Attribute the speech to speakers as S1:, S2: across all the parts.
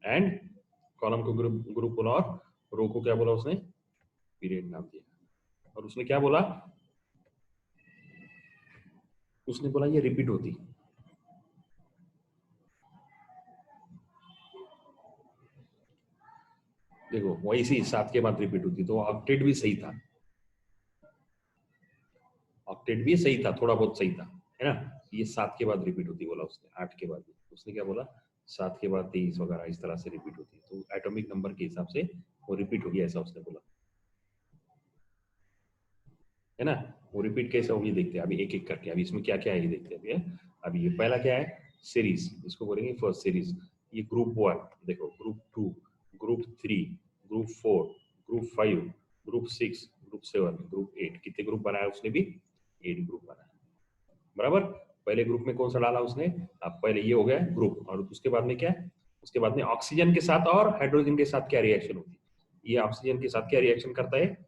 S1: And column को group बोला और रो को क्या बोला उसने, पीरियड नाम दिया। और उसने क्या बोला, उसने बोला ये रिपीट होती, देखो वैसे ही 7 के बाद रिपीट होती, तो ऑक्टेट भी सही था, ऑक्टेट भी सही था, थोड़ा बहुत सही था, है ना। ये 7 के बाद रिपीट होती बोला उसने, 8 के बाद भी। उसने क्या बोला, 7 के बाद 23 वगैरह इस तरह से रिपीट होती, तो एटॉमिक नंबर के हिसाब से वो रिपीट होगी, ऐसा उसने बोला, है ना। वो रिपीट कैसे होगी देखते हैं अभी एक एक करके। अभी इसमें क्या क्या है ये देखते हैं अभी, है? अभी ये पहला क्या है, सीरीज, इसको बोलेंगे फर्स्ट सीरीज। ये ग्रुप 1, देखो group 2, group 3, group 4, group 5, group 6, group 7, group 8, कितने ग्रुप बनाया उसने भी, 8 ग्रुप बनाया, बराबर। पहले ग्रुप में कौन सा डाला उसने, अब पहले ये हो गया ग्रुप, और उसके बाद में क्या है, उसके बाद में ऑक्सीजन के साथ और हाइड्रोजन के साथ क्या रिएक्शन होती है, ये ऑक्सीजन के साथ क्या रिएक्शन करता है,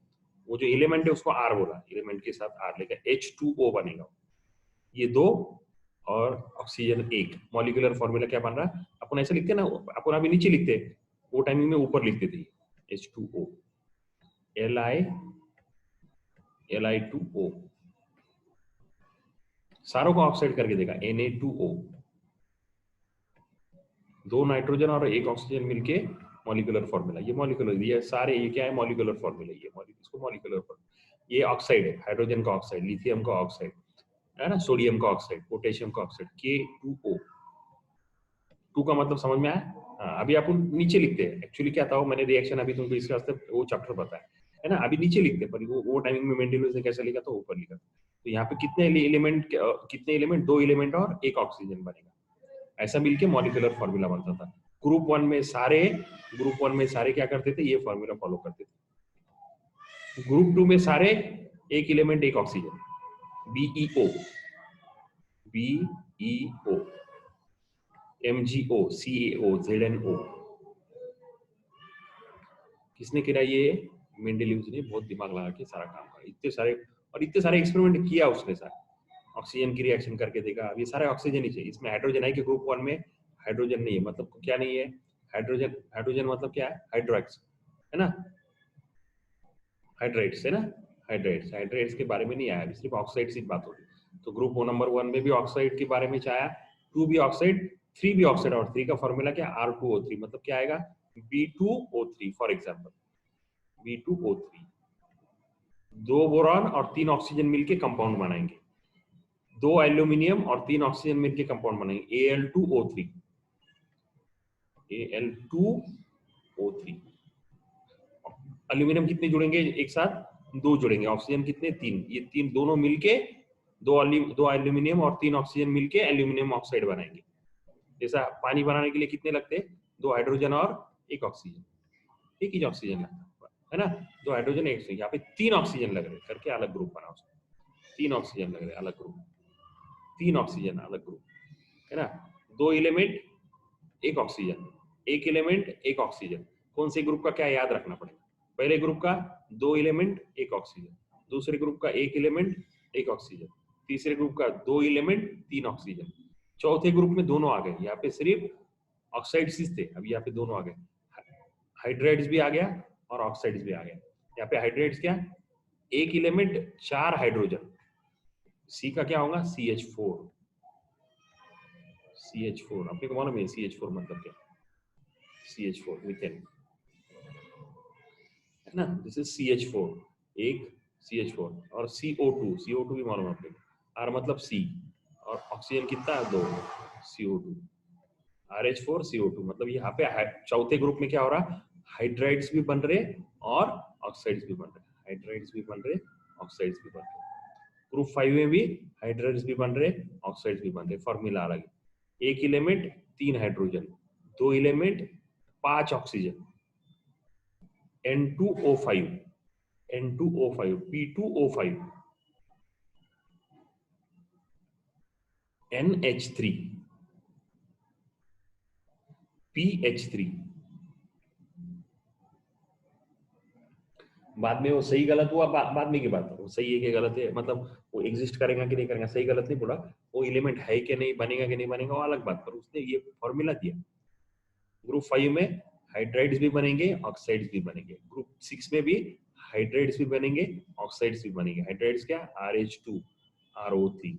S1: वो जो एलिमेंट है उसको आर बोला, एलिमेंट के साथ आर लेकर H2O बनेगा, ये 2 और ऑक्सीजन 1, मॉलिक्यूलर फॉर्मूला क्या बन रहा, अपन ऐसे लिखते हैं ना, अपन अभी नीचे लिखते हैं, वो टाइमिंग में ऊपर लिखते थे, H2O, Li2O, सारों को ऑक्साइड करके देगा, Na2O, 2 नाइट्रोजन और 1 ऑक्सीजन मिलके मॉलिक्यूलर फॉर्मूला, ये मॉलिक्यूलर, ये सारे ये क्या है, मॉलिक्यूलर फॉर्मूला, ये इसको मॉलिक्यूलर फॉर्मूला। ये ऑक्साइड है, हाइड्रोजन का ऑक्साइड, लिथियम का ऑक्साइड, है ना, सोडियम का ऑक्साइड, पोटेशियम का ऑक्साइड, K2O, 2 का मतलब समझ में आया। हाँ, अभी आप नीचे लिखते हैं, एक्चुअली क्या था वो, मैंने रिएक्शन अभी तुमको इसके वास्ते वो चैप्टर बताया, है ना। अभी नीचे लिखते हैं, पर वो टाइमिंग में मेंडेलियस ने कैसे लिखा, तो ऊपर लिखा। तो यहाँ पे कितने एलिमेंट, 2 एलिमेंट और 1 ऑक्सीजन बनेगा, ऐसा मिलके मॉलिक्यूलर फॉर्मूला बनता था। ग्रुप वन में सारे क्या करते थे, ये फॉर्मूला फॉलो करते थे। ग्रुप 2 में सारे 1 element 1 oxygen, BeO, MgO, CaO, ZnO, किसने किया ये, मेंडेलियस ने बहुत दिमाग लगा के सारा काम करा, इतने सारे एक्सपेरिमेंट किया उसने, सारे ऑक्सीजन की रिएक्शन करके देखा। अब ये सारे ऑक्सीजन ही चाहिए, इसमें हाइड्रोजन है कि ग्रुप 1 में हाइड्रोजन नहीं है, मतलब क्या नहीं है, हाइड्रोजन मतलब क्या है, हाइड्रोक्स, है ना, हाइड्रेट्स, है ना, हाइड्रेट्स के बारे में नहीं आया, सिर्फ ऑक्साइड की बात होगी। तो ग्रुप नंबर 1 में भी ऑक्साइड के बारे में चाहा, 2 भी ऑक्साइड, 3 भी ऑक्साइड, और 3 का फॉर्मूला क्या, R2O3, मतलब क्या आएगा, B2O3, for example B2O3, 2 boron और 3 ऑक्सीजन मिलके कंपाउंड बनाएंगे, 2 एल्यूमिनियम और 3 ऑक्सीजन मिलके कंपाउंड बनाएंगे, Al2O3, Al2O3। एल्यूमिनियम कितने जुड़ेंगे एक साथ, 2 जुड़ेंगे, ऑक्सीजन कितने, 3, ये 3 दोनों मिलके 2 एल्यूमिनियम और 3 ऑक्सीजन मिलके एल्यूमिनियम ऑक्साइड बनाएंगे। जैसा पानी बनाने के लिए कितने लगते हैं, 2 हाइड्रोजन और 1 ऑक्सीजन, एक ही ऑक्सीजन लगता है ना, 2 हाइड्रोजन 1 ऑक्सीजन, यहाँ पे 3 ऑक्सीजन लग रहे करके अलग ग्रुप बनाओ, 3 ऑक्सीजन लग रहे अलग ग्रुप, 3 ऑक्सीजन अलग ग्रुप, है ना, 2 एलिमेंट 1 ऑक्सीजन, 1 एलिमेंट 1 ऑक्सीजन, कौन से ग्रुप का क्या याद रखना पड़ेगा, पहले ग्रुप का 2 एलिमेंट 1 ऑक्सीजन, दूसरे ग्रुप का 1 एलिमेंट 1 ऑक्सीजन, तीसरे ग्रुप का 2 एलिमेंट 3 ऑक्सीजन, चौथे ग्रुप में दोनों आ गए, यहाँ पे सिर्फ ऑक्साइड्स थे, अभी यहाँ पे दोनों आ गए, हाइड्राइड्स भी आ गया और ऑक्साइड्स भी आ गया। यहाँ पे हाइड्राइड्स क्या, 1 एलिमेंट 4 हाइड्रोजन, सी का क्या होगा, CH4, आपने को मालूम है CH4 मतलब क्या, CH4 मीथेन, है ना, दिस इज CH4, एक CH4, और CO2 भी मालूम आपको, R मतलब C, और ऑक्सीजन कितना है, 2, CO2, RH4 CO2, मतलब यहाँ पे चौथे ग्रुप में क्या हो रहा, हाइड्राइड्स भी बन रहे और ऑक्साइड्स भी बन रहे, हाइड्राइड्स भी बन रहे, ऑक्साइड्स भी बन रहे। ग्रुप 5 में भी हाइड्राइड्स भी बन रहे, ऑक्साइड्स भी बन रहे, फॉर्मूला अलग है, 1 element 3 hydrogen, 2 element 5 oxygen, N2O5, P2O5, NH3, PH3। बाद में वो सही गलत हुआ, बाद में की बात है, वो सही है कि गलत है, मतलब वो एग्जिस्ट करेगा कि नहीं करेगा, सही गलत नहीं बोला, वो एलिमेंट है कि नहीं, बनेगा कि नहीं बनेगा, वो अलग बात, पर उसने ये फॉर्मूला दिया, ग्रुप 5 में हाइड्राइड्स भी बनेंगे, ऑक्साइड्स भी बनेंगे। ग्रुप 6 में भी हाइड्राइड्स भी बनेंगे, ऑक्साइड्स भी बनेंगे। हाइड्राइड्स क्या? RH2 RO3।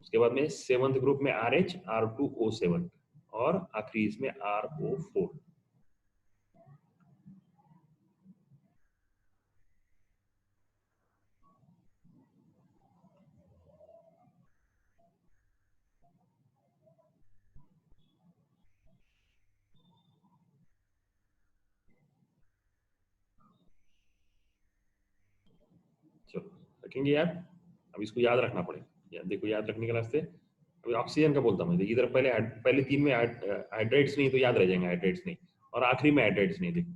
S1: उसके बाद में 7th ग्रुप में RH R2O7 और आखिरी इसमें RO4। चलो रखेंगे यार, अब इसको याद रखना पड़ेगा यार। देखो याद रखने के वास्ते अभी ऑक्सीजन का बोलता हूँ मैं। इधर पहले 3 में हाइड्रेट्स नहीं तो याद रह जाएंगे हाइड्रेट्स नहीं, और आखिरी में हाइड्रेट्स नहीं। देखो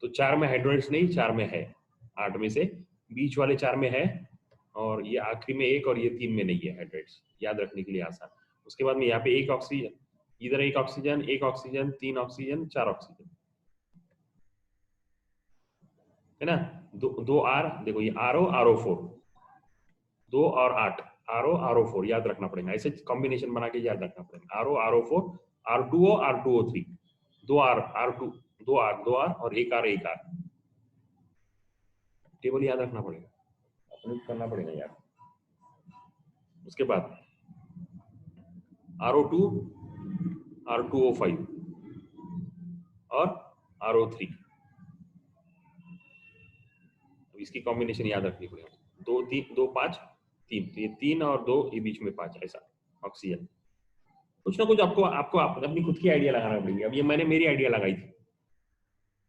S1: तो 4 में हाइड्रेट्स नहीं, 4 में है, 8 में से बीच वाले 4 में है, और ये आखिरी में 1 और ये 3 में नहीं है हाइड्रेट्स। याद रखने के लिए आसान। उसके बाद में यहाँ पे एक ऑक्सीजन, इधर एक ऑक्सीजन, 3 ऑक्सीजन, 4 ऑक्सीजन, है ना। दो आर, देखो ये RO4, 2 और 8, RO4 याद रखना पड़ेगा। ऐसे कॉम्बिनेशन बना के याद रखना पड़ेगा। RO4, R2O, R2O3, 2 R, R2, 2 R और 1 R, 1 R। टेबल याद रखना पड़ेगा, अपने करना पड़ेगा यार। उसके बाद RO2, R2O5 और RO3, इसकी कॉम्बिनेशन याद रखनी पड़ेगा। 2 3 2 5 3, तो ये 3 और 2 ये बीच में 5, ऐसा ऑक्सीजन। कुछ ना कुछ आपको आपको अपनी खुद की आइडिया लगाना पड़ेगी। अब ये मैंने मेरी आइडिया लगाई थी,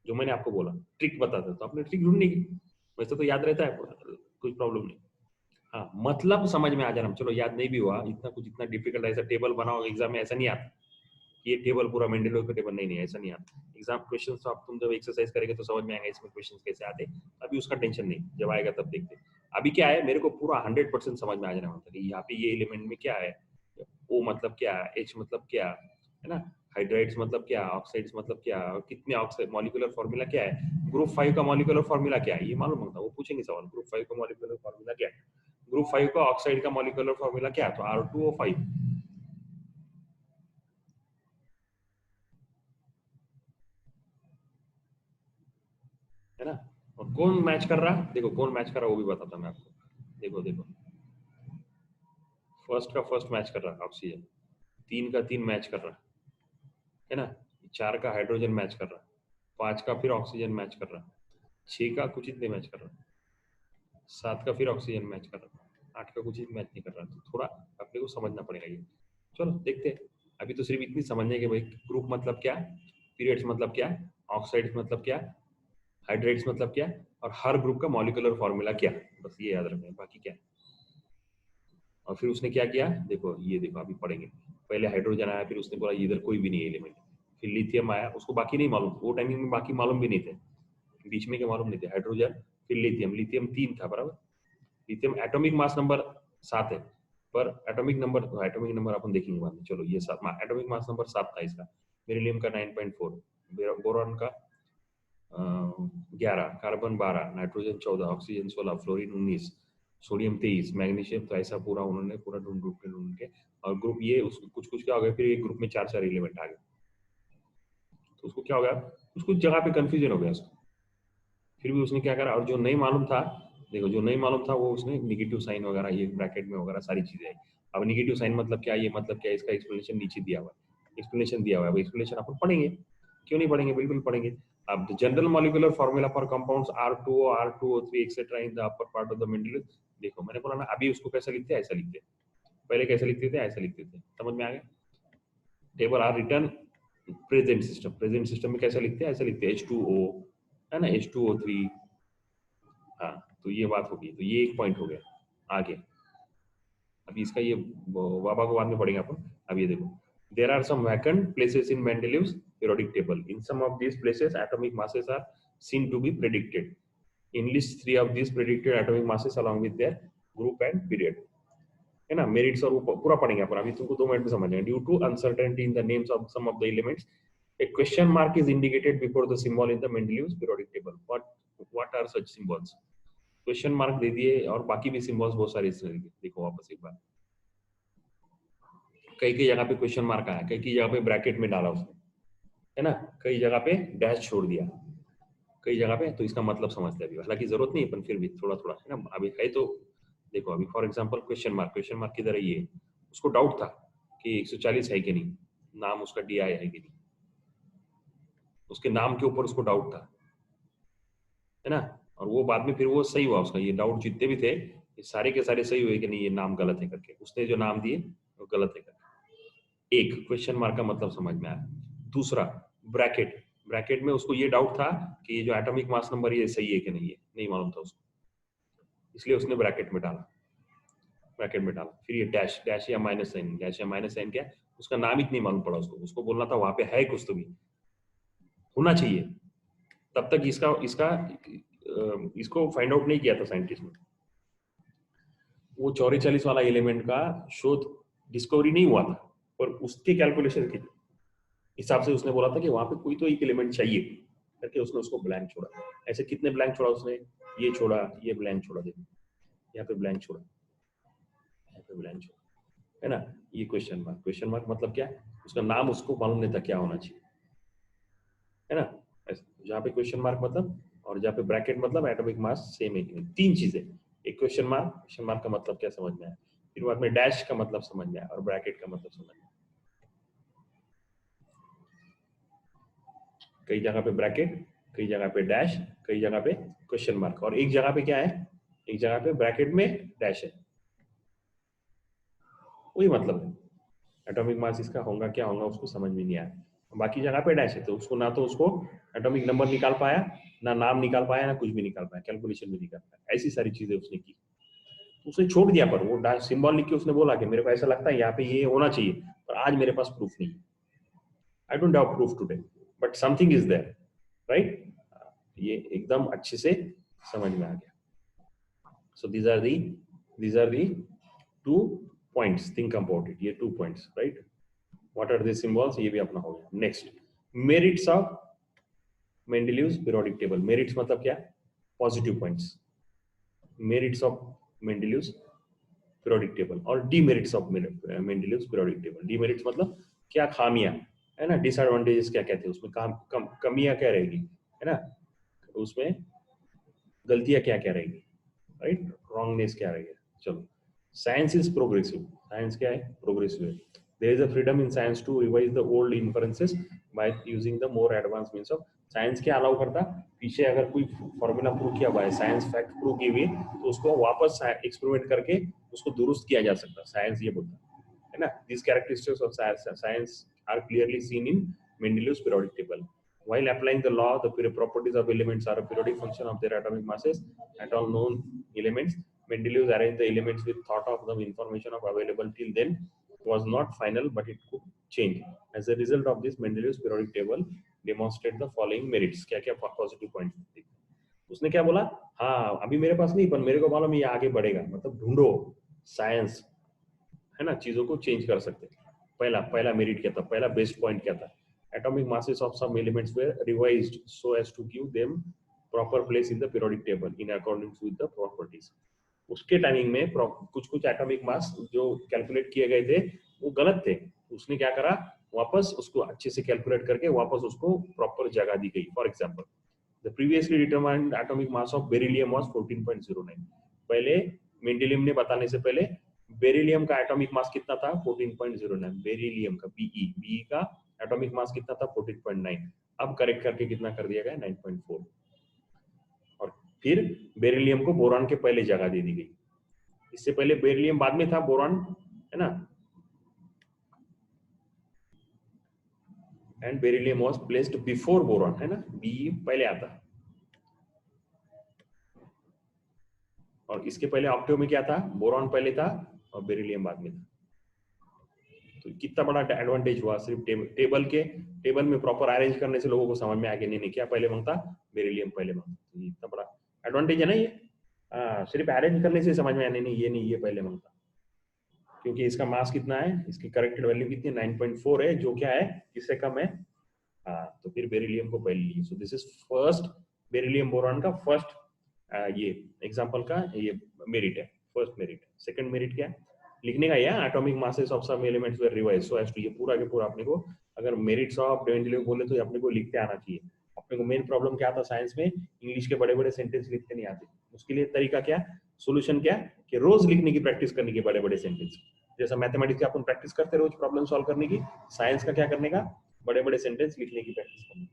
S1: जो मैंने आपको बोला ट्रिक बताता, तो आपने ट्रिक ढूंढनी की। वैसे तो याद रहता है, कोई प्रॉब्लम नहीं। हाँ मतलब समझ में आ जाना। चलो याद नहीं भी हुआ इतना कुछ, इतना डिफिकल्ट ऐसा टेबल बनाओ एग्जाम में, ऐसा नहीं आता कि ये टेबल पूरा मेंडेलिव का टेबल, नहीं नहीं ऐसा नहीं आता। एग्जाम क्वेश्चन तो आप तुम जब एक्सरसाइज करेंगे तो समझ में आएगा इसमें क्वेश्चन कैसे आते। अभी उसका टेंशन नहीं, जब आएगा तब देखते। अभी क्या है, मेरे को पूरा 100% समझ में आ जाना मतलब कि यहाँ पे ये एलिमेंट में क्या है, O मतलब क्या, H मतलब क्या, है ना, हाइड्राइड्स मतलब क्या, ऑक्साइड्स मतलब क्या, और कितने ऑक्साइड, मॉलिक्यूलर फॉर्मूला क्या है, ग्रुप 5 का मॉलिक्यूलर फॉर्मूला क्या है, ये मालूम होता है। वो पूछेंगे सवाल, ग्रुप 5 का मॉलिक्यूलर फॉर्मूला क्या है, ग्रुप 5 का ऑक्साइड का मॉलिक्यूलर फॉर्मूला क्या है, तो R2O5, है ना। और कौन मैच कर रहा है, देखो कौन मैच कर रहा है वो भी बताता मैं आपको। देखो देखो, फर्स्ट का फर्स्ट मैच कर रहा है ऑक्सीजन, 3 का 3 मैच कर रहा है ना, 4 का हाइड्रोजन मैच कर रहा है, 5 का फिर ऑक्सीजन मैच कर रहा है, 6 का कुछ इतने मैच कर रहा है, 7 का फिर ऑक्सीजन मैच कर रहा है, 8 का कुछ मैच नहीं कर रहा। तो थोड़ा अपने को समझना पड़ेगा ये। चलो देखते हैं। अभी तो सिर्फ इतनी समझने के भाई ग्रुप मतलब क्या, पीरियड्स मतलब क्या, ऑक्साइड्स मतलब क्या, हाइड्रेट्स मतलब क्या, और हर ग्रुप का मॉलिक्यूलर फॉर्मूला क्या, बस ये याद रखना है, बाकी क्या। और फिर उसने क्या किया, देखो ये देखो अभी पढ़ेंगे। पहले हाइड्रोजन आया, फिर उसने बोला इधर कोई भी नहीं एलिमेंट। फिर लिथियम आया, उसको बाकी नहीं मालूम, वो टाइमिंग में बाकी मालूम भी नहीं थे, बीच में के मालूम नहीं थे। हाइड्रोजन, फिर लिथियम, लिथियम 3 था बराबर। लिथियम एटॉमिक मास नंबर 7 है, पर एटॉमिक नंबर अपन देखेंगे बाद में। चलो ये 7 एटॉमिक मास नंबर 7 था इसका। बेरिलियम का 9.4, बोरॉन का 11, carbon 12, nitrogen 14, oxygen 16, fluorine 19, sodium 23, magnesium. तो ऐसा पूरा उन्होंने पूरा ढूंढ के, और ग्रुप ये कुछ कुछ क्या हो गया, फिर एक ग्रुप में 4 एलिमेंट आ गए। तो उसको क्या हो गया, कुछ कुछ जगह पे कंफ्यूजन हो गया उसको। फिर भी उसने क्या करा, और जो नहीं मालूम था, देखो जो नहीं मालूम था वो उसने निगेटिव साइन वगैरह ये ब्रैकेट में वगैरह सारी चीजें आई। अब निगेटिव साइन मतलब क्या, ये मतलब क्या, इसका एक्सप्लेनेशन नीचे दिया हुआ है, एक्सप्लेनेशन दिया हुआ है। एक्सप्लेनेशन अपन पढ़ेंगे, क्यों नहीं पढ़ेंगे, बिल्कुल पढ़ेंगे। अब the general molecular formula for compounds R2O, R2O3 etcetera in the upper part of the Mendeleev. देखो मैंने बोला ना, अभी उसको कैसे लिखते हैं, ऐसा लिखते हैं, पहले कैसे लिखते थे, ऐसा लिखते थे, समझ में आ गया। Table are return present system, present system में कैसे लिखते हैं, ऐसे लिखते हैं H2O, है ना, H2O3। हाँ तो ये बात होगी, तो ये एक पॉइंट हो गया आगे। अभी इसका ये वाबा को बाद में पढ़ेंगे अपन। अब ये देखो, there are some vacant places in Mendeleev's periodic table, in some of these places atomic masses are seen to be predicted, in list 3 of these predicted atomic masses along with their group and period, है ना। Merits और पूरा पढ़ेंगे अपन, अभी तुमको 2 minute में समझ जाएंगे। Due to uncertainty in the names of some of the elements, a question mark is indicated before the symbol in the Mendeleev's periodic table. What are such symbols? Question mark दे दिए, और बाकी भी symbols बहुत सारे इसमें देखो वापस एक बार। कई कई जगह पे क्वेश्चन मार्क आया, कई कई जगह पे ब्रैकेट में डाला उसने, है ना, कई जगह पे डैश छोड़ दिया, कई जगह पे, तो इसका मतलब समझते हैं अभी, हालांकि जरूरत नहीं है पर फिर भी थोड़ा थोड़ा है ना, अभी है तो देखो। अभी फॉर एग्जांपल क्वेश्चन मार्क की तरह ये, उसको डाउट था कि 140 है कि नहीं, नाम उसका डी आई है कि नहीं, उसके नाम के ऊपर उसको डाउट था, है ना, और वो बाद में फिर वो सही हुआ उसका, ये डाउट जितने भी थे ये सारे के सारे सही हुए कि नहीं ये नाम गलत है करके, उसने जो नाम दिए वो गलत है करके। एक क्वेश्चन मार्क का मतलब समझ में आया। दूसरा ब्रैकेट, ब्रैकेट में उसको ये डाउट था कि ये जो एटॉमिक मास नंबर ये सही है कि नहीं है, नहीं मालूम था उसको, इसलिए उसने ब्रैकेट में डाला, ब्रैकेट में डाला। फिर ये डैश, डैश या माइनस साइन, डैश या माइनस साइन क्या, उसका नाम ही नहीं मालूम पड़ा उसको, उसको बोलना था वहां पे है कुछ तो भी होना चाहिए, तब तक इसका इसका इसको फाइंड आउट नहीं किया था साइंटिस्ट ने। वो 44 वाला एलिमेंट का शोध डिस्कवरी नहीं हुआ था, पर उसके कैलकुलेशन के हिसाब से उसने बोला था कि वहां पे कोई तो एक एलिमेंट चाहिए करके, उसने उसको ब्लैंक छोड़ा। ऐसे कितने ब्लैंक छोड़ा उसने, ये छोड़ा, ये ब्लैंक छोड़ा, देखो यहाँ पे ब्लैंक छोड़ा, यहाँ पे ब्लैंक छोड़ा, है ना। ये क्वेश्चन मार्क, क्वेश्चन मार्क मतलब क्या, उसका नाम उसको मालूम नहीं था क्या होना चाहिए, है ना। जहाँ पे क्वेश्चन मार्क मतलब, और जहाँ पे ब्रैकेट मतलब एटॉमिक मास सेम है कि नहीं, तीन चीजें। एक क्वेश्चन मार्क, क्वेश्चन मार्क का मतलब क्या समझ में आया, फिर बाद में डैश का मतलब समझ में आया, और ब्रैकेट का मतलब समझ में आया। कई जगह पे ब्रैकेट, कई जगह पे डैश, कई जगह पे क्वेश्चन मार्क, और एक जगह पे क्या है, एक जगह पे ब्रैकेट में डैश है, वही मतलब है। एटॉमिक मास इसका होगा क्या होगा उसको समझ में नहीं आया, बाकी जगह पे डैश है, तो उसको ना तो उसको एटॉमिक नंबर निकाल पाया, ना नाम निकाल पाया, ना कुछ भी निकाल पाया, कैलकुलेशन भी निकाल पाया, ऐसी सारी चीजें उसने की, उसने छोड़ दिया। पर वो सिंबल लिख के उसने बोला कि मेरे को ऐसा लगता है यहाँ पे ये होना चाहिए, पर आज मेरे पास प्रूफ नहीं है, I don't have proof today, but something is there, right. ये एकदम अच्छे से समझ में आ गया। सो these are the two points, think about it, ये 2 points, right? What are the symbols, ये भी अपना हो गया। Next, merits of Mendeleev's periodic table. Merits मतलब क्या, positive points, merits of Mendeleev's periodic table, और demerits of Mendeleev's periodic table. Demerits मतलब क्या खामियां, है ना, डिसएडवांटेजेस क्या कहते हैं उसमें, कमियां क्या रहेगी, है ना, उसमें गलतियां क्या क्या रहेगी, राइट, रॉन्गनेस क्या रहेगी। चलो, साइंस इज प्रोग्रेसिव, साइंस क्या है, प्रोग्रेसिव है। There is a freedom in science to revise the old inferences by using the more advance means of. Science क्या अलाउ करता, पीछे अगर कोई फॉर्मूला प्रूव किया हुआ है, साइंस फैक्ट प्रूव की हुई, तो उसको वापस एक्सपेरिमेंट करके उसको दुरुस्त किया जा सकता, साइंस ये बोलता है ना। This characteristics of science are clearly seen in Mendeleev's periodic table. While applying the law, the properties of elements are a periodic function of their atomic masses. At all known elements, Mendeleev arranged the elements with thought of the information of available till then was not final, but it could change. As a result of this, Mendeleev's periodic table demonstrated the following merits. क्या क्या positive point उसने क्या बोला, हाँ अभी मेरे पास नहीं, पर मेरे को मालूम ये आगे बढ़ेगा, मतलब ढूंढो, साइंस है ना, चीजों को चेंज कर सकते हैं। पहला पहला मेरिट क्या था, पहला बेस्ट पॉइंट क्या था, atomic masses of some elements were revised so as to give them proper place in the periodic table in accordance with the properties. उसके टाइमिंग में कुछ कुछ एटॉमिक मास जो कैलकुलेट किए गए थे वो गलत थे, उसने क्या करा, वापस उसको अच्छे से कैलकुलेट करके वापस उसको प्रॉपर जगह दी गई। For example, the previously determined atomic mass of beryllium was 14.09। पहले मेंडेलियम ने बताने से पहले बेरिलियम का एटॉमिक मास कितना था, 14.09। बेरिलियम का बीई का एटॉमिक मास कितना था, 14.9। अब करेक्ट करके कितना कर दिया गया, 9.4। और फिर बेरिलियम को बोरॉन के पहले जगह दे दी गई, इससे पहले बेरिलियम बाद में था, बोरॉन है ना, and beryllium was placed before boron, है ना, बी पहले आता। और इसके पहले ऑक्टेव में क्या था, बोरॉन पहले था और बेरिलियम बाद में था। तो कितना बड़ा एडवांटेज हुआ, सिर्फ टेबल में प्रॉपर अरेंज करने से लोगों को समझ में आ गया, नहीं क्या पहले मांगता, बेरिलियम पहले मांगता, तो इतना बड़ा एडवांटेज है ना ये। सिर्फ अरेंज करने से समझ में आया, नहीं ये नहीं, ये पहले मांगता, क्योंकि इसका मास कितना है, इसकी करेक्टेड वैल्यू कितनी, 9.4 है, जो क्या है, किससे कम है। तो फिर बेरिलियम को पहले लिए। So this is first beryllium boron का फर्स्ट ये एग्जांपल का ये मेरिट है, फर्स्ट मेरिट। सेकंड मेरिट क्या है, लिखने का, या atomic masses of some elements were revised so as to, ये पूरा के पूरा अपने को अगर मेरिट्स ऑफ मेंडेलीव बोले तो अपने को लिखते आना चाहिए। अपने को मेन प्रॉब्लम क्या था साइंस में, इंग्लिश के बड़े बड़े सेंटेंस लिखते नहीं आते। उसके लिए तरीका क्या, सोल्यूशन क्या, कि रोज लिखने की प्रैक्टिस करने की बड़े बड़े सेंटेंस। जैसा मैथमेटिक्स की अपन प्रैक्टिस करते रोज प्रॉब्लम सॉल्व करने की, साइंस का क्या करने का, बड़े बड़े सेंटेंस लिखने की प्रैक्टिस करनी।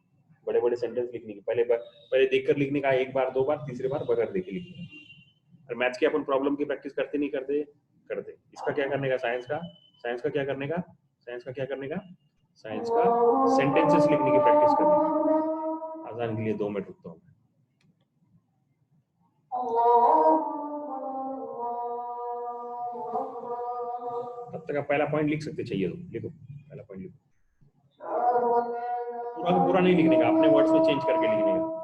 S1: बड़े बड़े सेंटेंस लिखने की पहले देखकर लिखने का, एक बार दो बार, तीसरे बार बगैर देखे लिखने का। और मैथ्स की अपन प्रॉब्लम की प्रैक्टिस करते नहीं करते, करते। इसका क्या करने का, साइंस का क्या करने का, साइंस का क्या करने का, साइंस का सेंटेंसेस लिखने की प्रैक्टिस करनी। आसान के लिए 2 मिनट रुकता हूँ। तब तक आप पहला पॉइंट लिख सकते, चाहिए तो लिखो, पहला पॉइंट लिखो। पूरा का पूरा नहीं लिखने का, अपने वर्ड्स में चेंज करके लिखने का।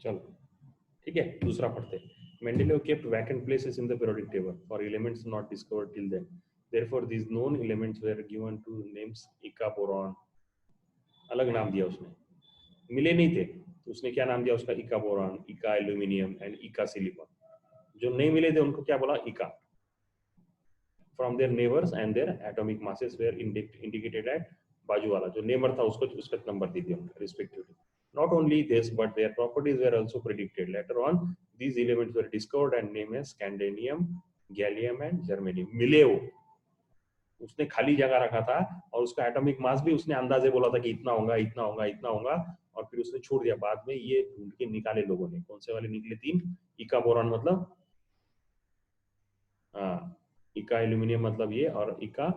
S1: चलो ठीक है, दूसरा पढ़ते हैं। Mendeleev kept vacant places in the periodic table for elements not discovered till then. Therefore, these known elements were given to names Ika boron. अलग नाम दिया उसने, मिले नहीं थे तो उसने क्या नाम दिया उसका, इका बोरॉन, इका एल्यूमिनियम एंड इका सिलिकॉन। जो नहीं मिले थे उनको क्या बोला, इका। From their neighbours and their atomic masses were indicated at, बाजू वाला जो नेबर था उसको उसका नंबर दे दिया respectively. Not only this, but their properties were also predicted. Later on, these elements were discovered and named as scandium, gallium and germanium. मिले वो, उसने खाली जगह रखा था और उसका एटॉमिक मास भी उसने अंदाजे बोला था कि इतना होगा, इतना होगा, इतना होगा, और फिर उसने छोड़ दिया। बाद में ये ढूंढ के निकाले लोगों ने। कौन से वाले निकले, 3। इका बोरॉन मतलब, हाँ, इका एल्यूमिनियम मतलब ये, और इका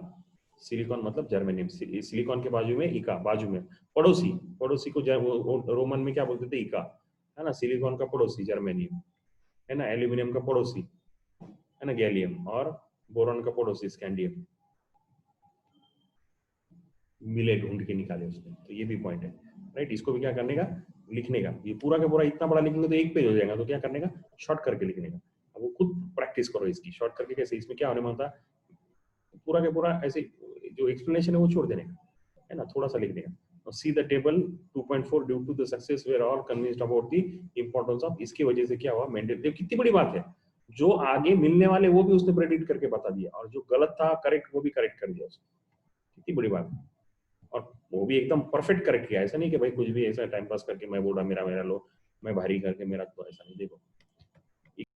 S1: सिलिकॉन मतलब जर्मेनियम। सिलिकॉन के बाजू में इका, बाजू में पड़ोसी, पड़ोसी को रोमन में क्या बोलते थे, इका, है ना। सिलिकॉन का पड़ोसी जर्मेनियम, है ना। एल्यूमिनियम का पड़ोसी, है ना, गैलियम, और बोरॉन का पड़ोसी स्कैंडियम। मिले, ढूंढ के निकाले उसने। तो ये भी पॉइंट है, राइट। इसको भी क्या करने का, लिखने का। ये पूरा का पूरा इतना बड़ा लिखेंगे तो 1 पेज हो जाएगा, तो क्या करने का, शॉर्ट करके लिखने का। अब वो खुद प्रैक्टिस करो इसकी, शॉर्ट करके कैसे। इसमें क्या होने वाला था, पूरा के पूरा ऐसे जो एक्सप्लेनेशन है वो छोड़ देने का, है ना, थोड़ा सा लिखने का। See the table 2.4 due to the success we are all convinced about the importance of. इसकी वजह से क्या हुआ, मेंडेलीव, कितनी बड़ी बात है, जो आगे मिलने वाले वो भी उसने प्रेडिक्ट करके बता दिया, और जो गलत था करेक्ट वो भी करेक्ट कर दिया उसने। कितनी बड़ी बात है। और वो भी एकदम परफेक्ट करेक्ट किया। ऐसा नहीं कि भाई कुछ भी ऐसा टाइम पास करके मैं बोला मेरा मेरा लो, मैं भारी करके मेरा, तो ऐसा नहीं। देखो